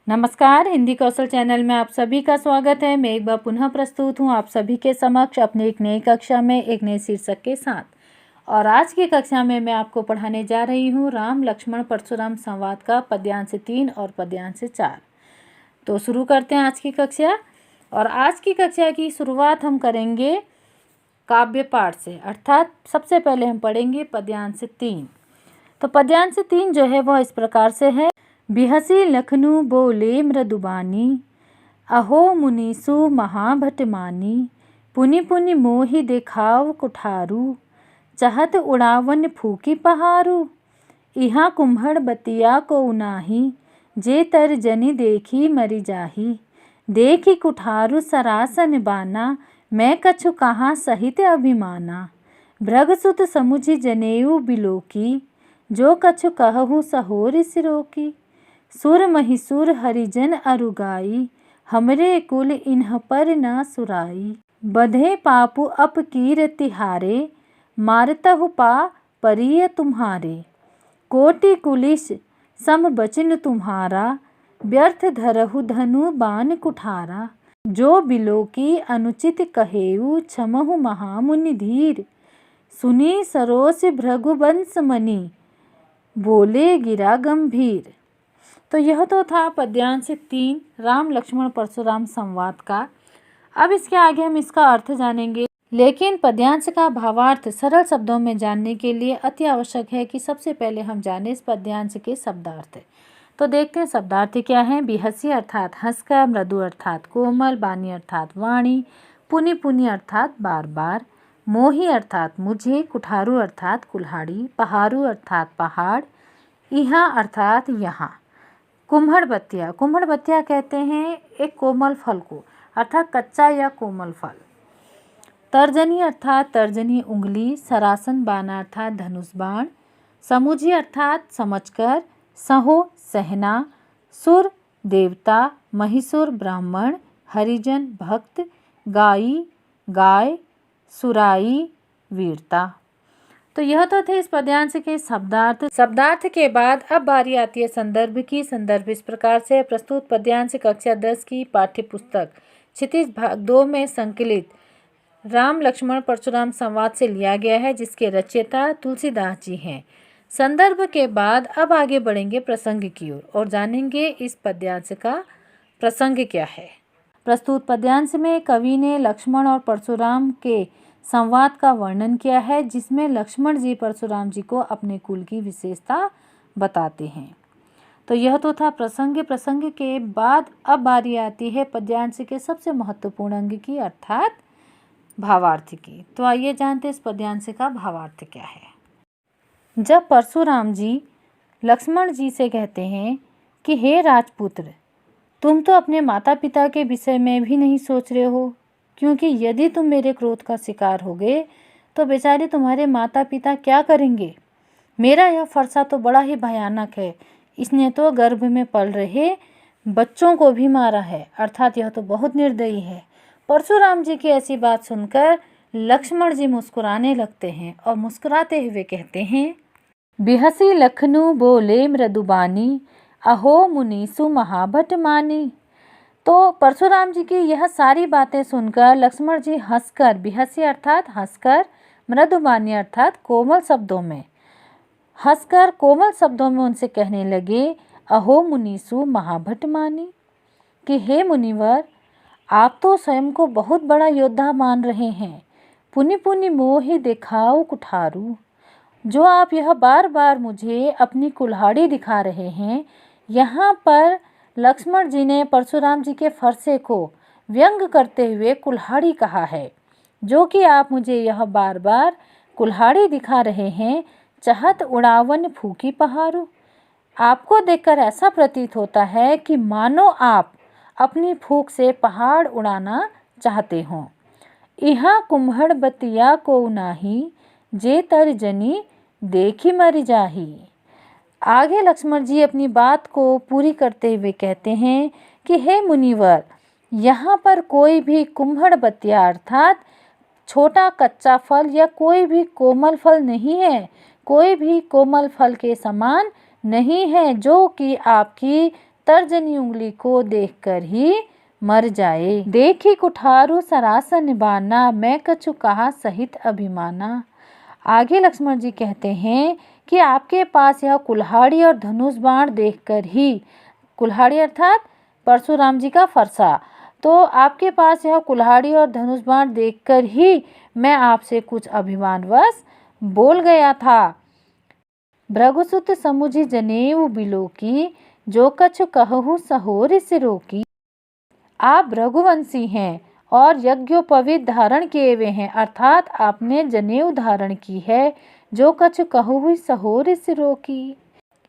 नमस्कार, हिंदी कौशल चैनल में आप सभी का स्वागत है। मैं एक बार पुनः प्रस्तुत हूँ आप सभी के समक्ष अपने एक नई कक्षा में एक नए शीर्षक के साथ। और आज की कक्षा में मैं आपको पढ़ाने जा रही हूँ राम लक्ष्मण परशुराम संवाद का पद्यांश 3 और पद्यांश 4। तो शुरू करते हैं आज की कक्षा। और आज की कक्षा की शुरुआत हम करेंगे काव्य पाठ से, अर्थात सबसे पहले हम पढ़ेंगे पद्यांश 3। तो पद्यांश 3 जो है वह इस प्रकार से है। बिहसी लखनऊ बोले मृदुबानी, अहो मुनीसु महाभटमानी, पुनि पुनि मोहि देखाव कुठारू, चाहत उड़ावन फूकी पहारू, इहाँ कुम्हड़ बतिया को उनाही, जे तर जनि देखी मरि जाही, देखी कुठारू सरासन बाना, मैं कछु कहाँ सहित अभिमाना, भृगसुत समुझि जनेऊ बिलोकी, जो कछु कहूँ सहोर सिरोकी, सुर महिसुर हरिजन अरुगाई, हमरे कुल इन्ह पर न सुराई, बधे पापु अपकीर तिहारे, मारतहु पा परिय तुम्हारे, कोटि कुलिस सम बचन तुम्हारा, व्यर्थ धरहु धनु बान कुठारा, जो बिलोकी अनुचित कहेऊ, क्षमहु महामुनि धीर, सुनी सरोस भृगुवंश मणि, बोले गिरा गंभीर। तो यह तो था पद्यांश 3 राम लक्ष्मण परशुराम संवाद का। अब इसके आगे हम इसका अर्थ जानेंगे, लेकिन पद्यांश का भावार्थ सरल शब्दों में जानने के लिए अति आवश्यक है कि सबसे पहले हम जानें इस पद्यांश के शब्दार्थ। तो देखते हैं शब्दार्थ क्या है। बिहसी अर्थात हंसकर, मृदु अर्थात कोमल, बानी अर्थात वाणी, पुनि पुनि अर्थात बार बार, मोही अर्थात मुझे, कुठारू अर्थात कुल्हाड़ी, पहारू अर्थात पहाड़, इहाँ अर्थात यहाँ। कुम्हड़ बत्तिया कहते हैं एक कोमल फल को, अर्थात कच्चा या कोमल फल। तर्जनी अर्थात तर्जनी उंगली, सरासन बाना अर्थात धनुष बाण, समुझी अर्थात समझकर, सहो सहना, सुर देवता, महिसुर ब्राह्मण, हरिजन भक्त, गाई गाय, सुराई वीरता। तो यह तो थे इस पद्यांश के शब्दार्थ के बाद अब बारी आती है संदर्भ की। संदर्भ इस प्रकार से प्रस्तुत पद्यांश कक्षा 10 की पाठ्य पुस्तक क्षितिज भाग 2 में संकलित राम लक्ष्मण परशुराम संवाद से लिया गया है, जिसके रचयिता तुलसीदास जी हैं। संदर्भ के बाद अब आगे बढ़ेंगे प्रसंग की ओर और जानेंगे इस पद्यांश का प्रसंग क्या है। प्रस्तुत पद्यांश में कवि ने लक्ष्मण और परशुराम के संवाद का वर्णन किया है, जिसमें लक्ष्मण जी परशुराम जी को अपने कुल की विशेषता बताते हैं। तो यह तो था प्रसंग के बाद अब बारी आती है पद्यांश के सबसे महत्वपूर्ण अंग की, अर्थात भावार्थ की। तो आइए जानते इस पद्यांश का भावार्थ क्या है। जब परशुराम जी लक्ष्मण जी से कहते हैं कि हे राजपुत्र, तुम तो अपने माता पिता के विषय में भी नहीं सोच रहे हो, क्योंकि यदि तुम मेरे क्रोध का शिकार हो गए तो बेचारे तुम्हारे माता पिता क्या करेंगे। मेरा यह फरसा तो बड़ा ही भयानक है, इसने तो गर्भ में पल रहे बच्चों को भी मारा है, अर्थात यह तो बहुत निर्दयी है। परशुराम जी की ऐसी बात सुनकर लक्ष्मण जी मुस्कुराने लगते हैं और मुस्कुराते हुए कहते हैं, बिहसी लखनऊ बोले मृदुबानी, अहो मुनीसु महाभटमानी। तो परशुराम जी की यह सारी बातें सुनकर लक्ष्मण जी हंसकर, बिहसी अर्थात हंसकर, मृदुबानी अर्थात कोमल शब्दों में, हंसकर कोमल शब्दों में उनसे कहने लगे, अहो मुनीसु महाभटमानी, कि हे मुनिवर, आप तो स्वयं को बहुत बड़ा योद्धा मान रहे हैं। पुनि पुनि मोहि देखाओ कुठारू, जो आप यह बार बार मुझे अपनी कुल्हाड़ी दिखा रहे हैं। यहाँ पर लक्ष्मण जी ने परशुराम जी के फरसे को व्यंग करते हुए कुल्हाड़ी कहा है, जो कि आप मुझे यह बार बार कुल्हाड़ी दिखा रहे हैं। चाहत उड़ावन फूकी पहारू, आपको देखकर ऐसा प्रतीत होता है कि मानो आप अपनी फूंक से पहाड़ उड़ाना चाहते हों। इहाँ कुम्हड़ बतिया को उनाही, जे तर जनी देखी मरि जाही। आगे लक्ष्मण जी अपनी बात को पूरी करते हुए कहते हैं कि हे मुनिवर, यहाँ पर कोई भी कुम्हड़ बतिया अर्थात छोटा कच्चा फल या कोई भी कोमल फल नहीं है, कोई भी कोमल फल के समान नहीं है, जो कि आपकी तर्जनी उंगली को देखकर ही मर जाए। देखी कुठारू सरासन निभाना, मैं कछु कहा सहित अभिमाना। आगे लक्ष्मण जी कहते हैं कि आपके पास यह कुल्हाड़ी और धनुष बाण देखकर ही, कुल्हाड़ी अर्थात परशुराम जी का फरसा, तो आपके पास यह कुल्हाड़ी और धनुष बाण देखकर ही मैं आपसे कुछ अभिमानवश बोल गया था। भृगुसुत समुझि जनेऊ बिलोकी, जो कछु कहूँ सहोर सिरोकी। आप भृगुवंशी हैं और यज्ञोपवीत धारण किए हुए हैं, अर्थात आपने जनेऊ धारण की है। जो कछु कहूँ सहोर सिरोकी,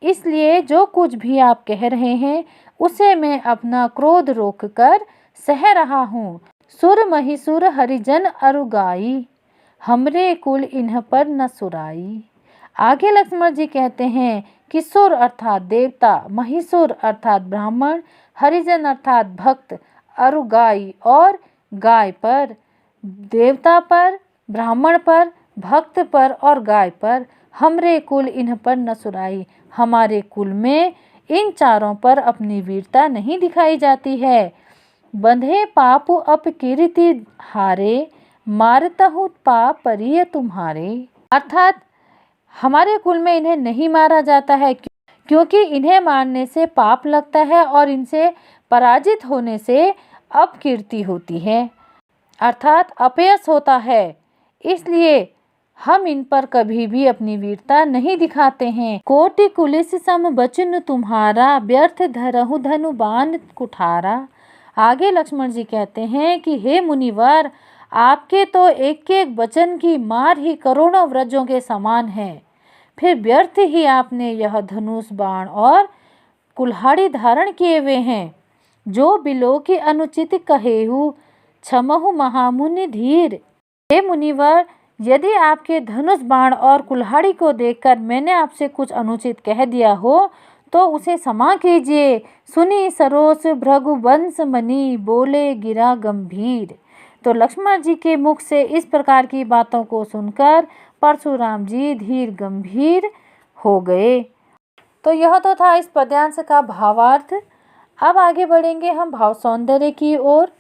इसलिए जो कुछ भी आप कह रहे हैं उसे मैं अपना क्रोध रोककर सह रहा हूँ। सुर महिसुर हरिजन अरुगाई, हमरे कुल इन्ह पर न सुराई। आगे लक्ष्मण जी कहते हैं कि सुर अर्थात देवता, महिसुर अर्थात ब्राह्मण, हरिजन अर्थात भक्त, अरुगाई और गाय पर, देवता पर, ब्राह्मण पर, भक्त पर और गाय पर, हमरे कुल इन्ह पर न सुराई, हमारे कुल में इन चारों पर अपनी वीरता नहीं दिखाई जाती है। बंधे पापु अपकीर्ति हारे, मारतहु पाप परिय तुम्हारे। अर्थात हमारे कुल में इन्हें नहीं मारा जाता है क्योंकि इन्हें मारने से पाप लगता है और इनसे पराजित होने से अपकीर्ति होती है, अर्थात अपयश होता है। इसलिए हम इन पर कभी भी अपनी वीरता नहीं दिखाते हैं। कोटि कुलिस सम बचन तुम्हारा, व्यर्थ धरहु धनु बाण कुठारा। आगे लक्ष्मण जी कहते हैं कि हे मुनिवर, आपके तो एक एक वचन की मार ही करोड़ों व्रजों के समान है, फिर व्यर्थ ही आपने यह धनुष बाण और कुल्हाड़ी धारण किए हुए हैं। जो बिलो की अनुचित कहेहु, क्षमहु महामुनि धीर। हे मुनिवर, यदि आपके धनुष बाण और कुल्हाड़ी को देखकर मैंने आपसे कुछ अनुचित कह दिया हो तो उसे क्षमा कीजिए। सुनी सरोस भृगुवंश मणि, बोले गिरा गंभीर। तो लक्ष्मण जी के मुख से इस प्रकार की बातों को सुनकर परशुराम जी धीर गंभीर हो गए। तो यह तो था इस पद्यांश का भावार्थ। अब आगे बढ़ेंगे हम भाव सौंदर्य की ओर।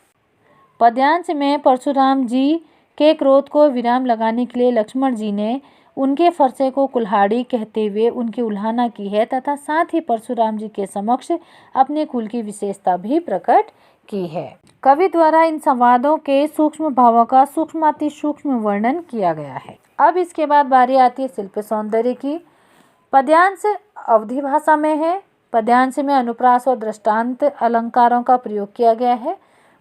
पद्यांश में परशुराम जी के क्रोध को विराम लगाने के लिए लक्ष्मण जी ने उनके फरसे को कुल्हाड़ी कहते हुए उनकी उल्हाना की है तथा साथ ही परशुराम जी के समक्ष अपने कुल की विशेषता भी प्रकट की है। कवि द्वारा इन संवादों के सूक्ष्म भावों का सूक्ष्माति सूक्ष्म वर्णन किया गया है। अब इसके बाद बारी आती है शिल्प सौंदर्य की। पद्यांश अवधी भाषा में है। पद्यांश में अनुप्रास और दृष्टांत अलंकारों का प्रयोग किया गया है।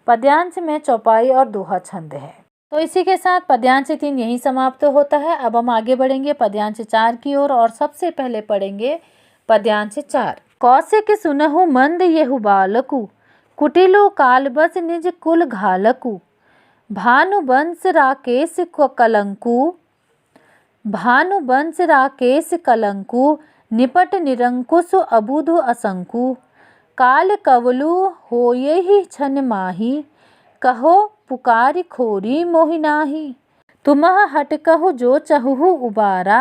पद्यांश में चौपाई और दोहा छंद है। तो इसी के साथ पद्यांश 3 यहीं समाप्त होता है। अब हम आगे बढ़ेंगे पद्यांश 4 की ओर और सबसे पहले पढ़ेंगे पद्यांश 4। कौशिक सुनहु मंद येहु बालकु, कुटिलु कालबस निज कुल घालकु। भानुवंश राकेश कलंकु, भानुवंश राकेश कलंकु। निपट निरंकुश अबुधु असंकु, काल कवलु होयहि छन माही। कहो पुकारी खोरी मोहिनाही। तुम्ह हट कहु जो चहुहु उबारा,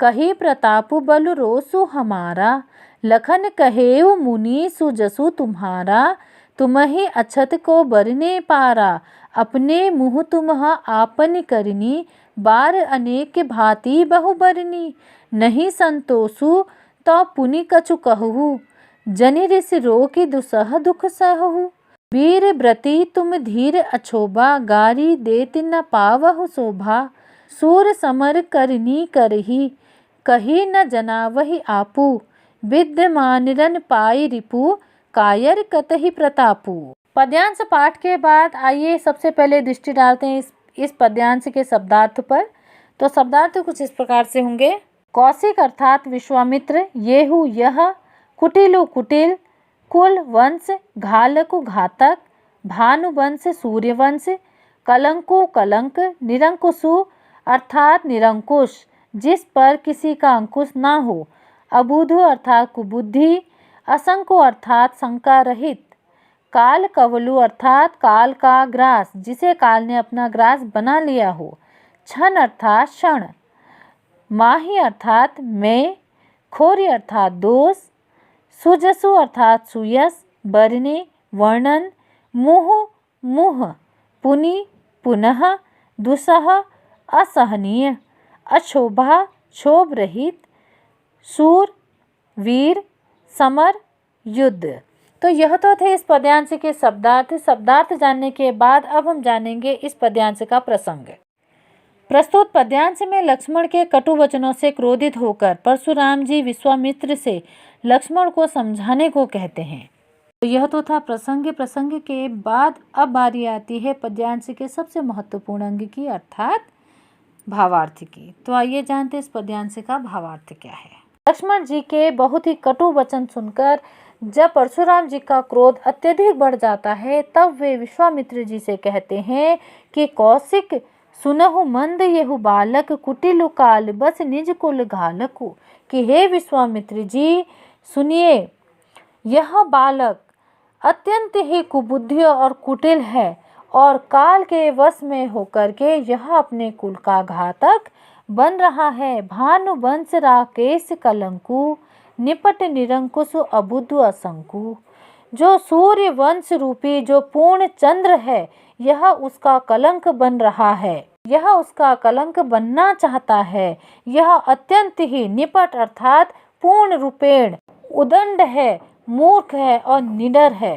कही प्रतापु बल रोसु हमारा। लखन कहेउ मुनि सुजसु तुम्हारा, तुम्हि अछत को बरने पारा। अपने मुँह तुम्ह आपन करनी, बार अनेक भांति बहु बरनी। नहीं संतोषु तो पुनि कछु कहु, जनि ऋष रोकि दुसह दुख सहु। वीर व्रती तुम धीर अछोभा, गारी देत न पावहु शोभा। सूर समर करनी करही, कही न जनावहि आपू। विद्यमान रन पाई रिपु, कायर कतहि प्रतापु। पद्यांश पाठ के बाद आइए सबसे पहले दृष्टि डालते हैं इस पद्यांश के शब्दार्थ पर। तो शब्दार्थ कुछ इस प्रकार से होंगे। कौशिक अर्थात विश्वामित्र, येहु यह, कुटिलु कुटिल, कुल वंश, घालकु घातक, भानुवंश सूर्यवंश, कलंकु कलंक, निरंकुशु अर्थात निरंकुश जिस पर किसी का अंकुश ना हो, अबुधु अर्थात कुबुद्धि, असंको अर्थात शंका रहित, काल कवलु अर्थात काल का ग्रास जिसे काल ने अपना ग्रास बना लिया हो, क्षण अर्थात क्षण, माही अर्थात मैं, खोरी अर्थात दोष, सुजसु अर्थात सुयस, बरने वर्णन, मुह मुह, पुनि पुनः, दुसह असहनीय, अशोभा क्षोभ रहित, सूर वीर, समर युद्ध। तो यह तो थे इस पद्यांश के शब्दार्थ। शब्दार्थ जानने के बाद अब हम जानेंगे इस पद्यांश का प्रसंग। प्रस्तुत पद्यांश में लक्ष्मण के कटु वचनों से क्रोधित होकर परशुराम जी विश्वामित्र से लक्ष्मण को समझाने को कहते हैं। तो यह तो था प्रसंग। प्रसंग के बाद अब बारी आती है पद्यांश के सबसे महत्वपूर्ण अंग की, अर्थात भावार्थ की। तो आइए जानते इस पद्यांश का भावार्थ क्या है। लक्ष्मण जी के बहुत ही कटु वचन सुनकर जब परशुराम जी का क्रोध अत्यधिक बढ़ जाता है, तब वे विश्वामित्र जी से कहते हैं कि कौशिक सुनहु मंद येहु बालक, कुटिल काल बस निज कुल घालकु। कि हे विश्वामित्र जी सुनिए, यह बालक अत्यंत ही कुबुद्धि और कुटिल है और काल के वश में होकर के यह अपने कुल का घातक बन रहा है। भानु वंश राकेश कलंकु, निपट निरंकुश अबुद्धु असंकु। जो सूर्य वंश रूपी जो पूर्ण चंद्र है, यह उसका कलंक बन रहा है, यह उसका कलंक बनना चाहता है। यह अत्यंत ही निपट अर्थात पूर्ण रूपेण उदंड है, मूर्ख है और निडर है।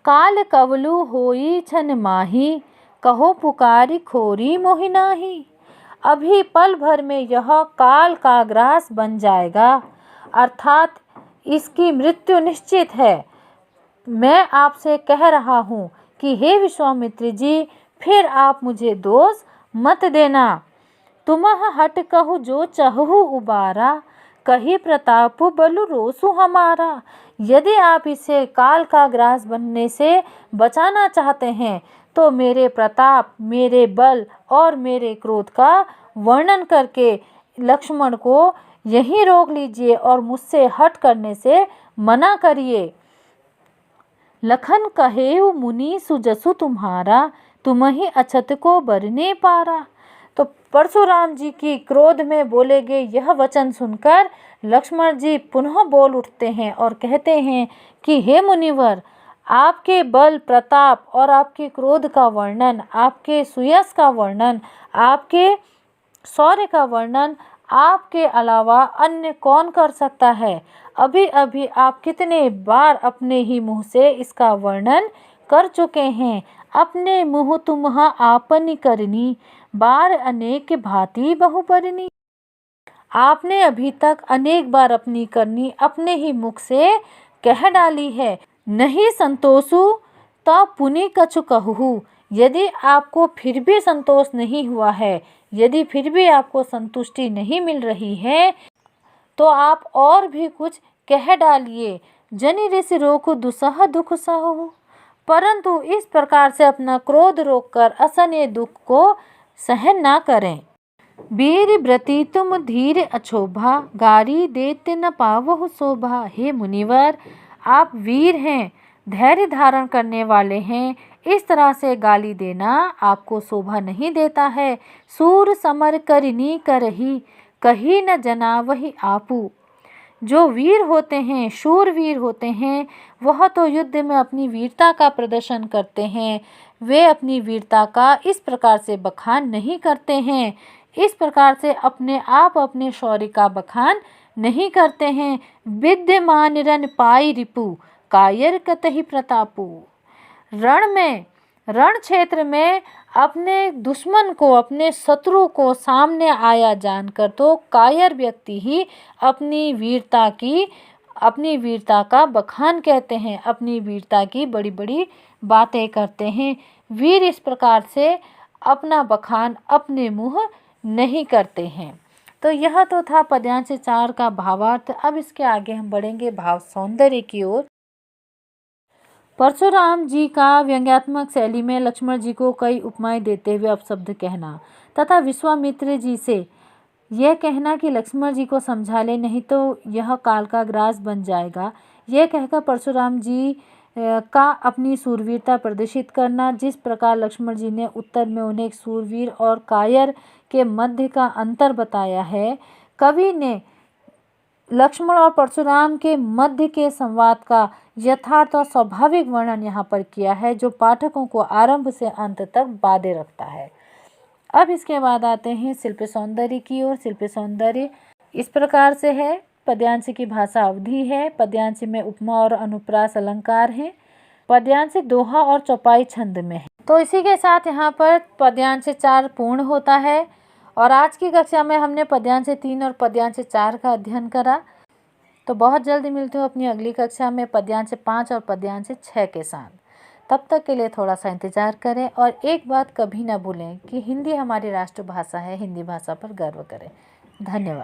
काल कवलु होई छन माही, कहो पुकारी खोरी मोहि नाही। अभी पल भर में यह काल का ग्रास बन जाएगा, अर्थात इसकी मृत्यु निश्चित है। मैं आपसे कह रहा हूँ कि हे विश्वामित्र जी, फिर आप मुझे दोष मत देना। तुमह हट कहु जो चहु उबारा, कही प्रताप बलु रोसु हमारा। यदि आप इसे काल का ग्रास बनने से बचाना चाहते हैं तो मेरे प्रताप, मेरे बल और मेरे क्रोध का वर्णन करके लक्ष्मण को यहीं रोक लीजिए और मुझसे हट करने से मना करिए। लखन कहेउ मुनि सुजसु तुम्हारा, तुम ही अछत को बरने पारा। तो परशुराम जी की क्रोध में बोले गए यह वचन सुनकर लक्ष्मण जी पुनः बोल उठते हैं और कहते हैं कि हे मुनिवर, आपके बल प्रताप और आपके क्रोध का वर्णन, आपके सुयश का वर्णन, आपके शौर्य का वर्णन आपके अलावा अन्य कौन कर सकता है। अभी अभी आप कितने बार अपने ही मुँह से इसका वर्णन कर चुके हैं। अपने मुँह तुम्ह आपनी करनी, बार अनेक भांति बहुपरनी। आपने अभी तक अनेक बार अपनी करनी अपने ही मुख से कह डाली है। नहीं संतोषु तो पुनि कछु कहूँ। यदि आपको फिर भी संतोष नहीं हुआ है, यदि फिर भी आपको संतुष्टि नहीं मिल रही है, तो आप और भी कुछ कह डालिए। जनि ऋषि रोकु दुसह दुख सहु। परंतु इस प्रकार से अपना क्रोध रोककर असहनीय दुख को सहन ना करें। वीर व्रति तुम धीर अछोभा, गारी देते न पावहु शोभा। हे मुनिवर, आप वीर हैं, धैर्य धारण करने वाले हैं, इस तरह से गाली देना आपको शोभा नहीं देता है। सूर समर करिनी करही, कही न जना वही आपू। जो वीर होते हैं, शूरवीर होते हैं, वह तो युद्ध में अपनी वीरता का प्रदर्शन करते हैं। वे अपनी वीरता का इस प्रकार से बखान नहीं करते हैं, इस प्रकार से अपने आप अपने शौर्य का बखान नहीं करते हैं। विद्यमान रन पाई रिपु, कायर कतहि प्रतापु। रण क्षेत्र में अपने दुश्मन को, अपने शत्रु को सामने आया जानकर तो कायर व्यक्ति ही अपनी वीरता का बखान कहते हैं, अपनी वीरता की बड़ी बड़ी बातें करते हैं। वीर इस प्रकार से अपना बखान अपने मुँह नहीं करते हैं। तो यह तो था पद्यांश 4 का भावार्थ। अब इसके आगे हम बढ़ेंगे भाव सौंदर्य की ओर। परशुराम जी का व्यंग्यात्मक शैली में लक्ष्मण जी को कई उपमाएं देते हुए अपशब्द कहना तथा विश्वामित्र जी से यह कहना कि लक्ष्मण जी को समझा ले, नहीं तो यह काल का ग्रास बन जाएगा, यह कहकर परशुराम जी का अपनी सूरवीरता प्रदर्शित करना। जिस प्रकार लक्ष्मण जी ने उत्तर में उन्हें एक सूरवीर और कायर के मध्य का अंतर बताया है, कवि ने लक्ष्मण और परशुराम के मध्य के संवाद का यथार्थ और स्वाभाविक वर्णन यहाँ पर किया है, जो पाठकों को आरंभ से अंत तक बांधे रखता है। अब इसके बाद आते हैं शिल्प सौंदर्य की ओर। शिल्प सौंदर्य इस प्रकार से है। पद्यांश की भाषा अवधि है। पद्यांश में उपमा और अनुप्रास अलंकार हैं। पद्यांश दोहा और चौपाई छंद में है। तो इसी के साथ यहाँ पर पद्यांश 4 पूर्ण होता है। और आज की कक्षा में हमने पद्यांश 3 और पद्यांश 4 का अध्ययन करा। तो बहुत जल्दी मिलती हूँ अपनी अगली कक्षा में पद्यांश 5 और पद्यांश 6 के साथ। तब तक के लिए थोड़ा सा इंतज़ार करें और एक बात कभी ना भूलें कि हिंदी हमारी राष्ट्रभाषा है। हिंदी भाषा पर गर्व करें। धन्यवाद।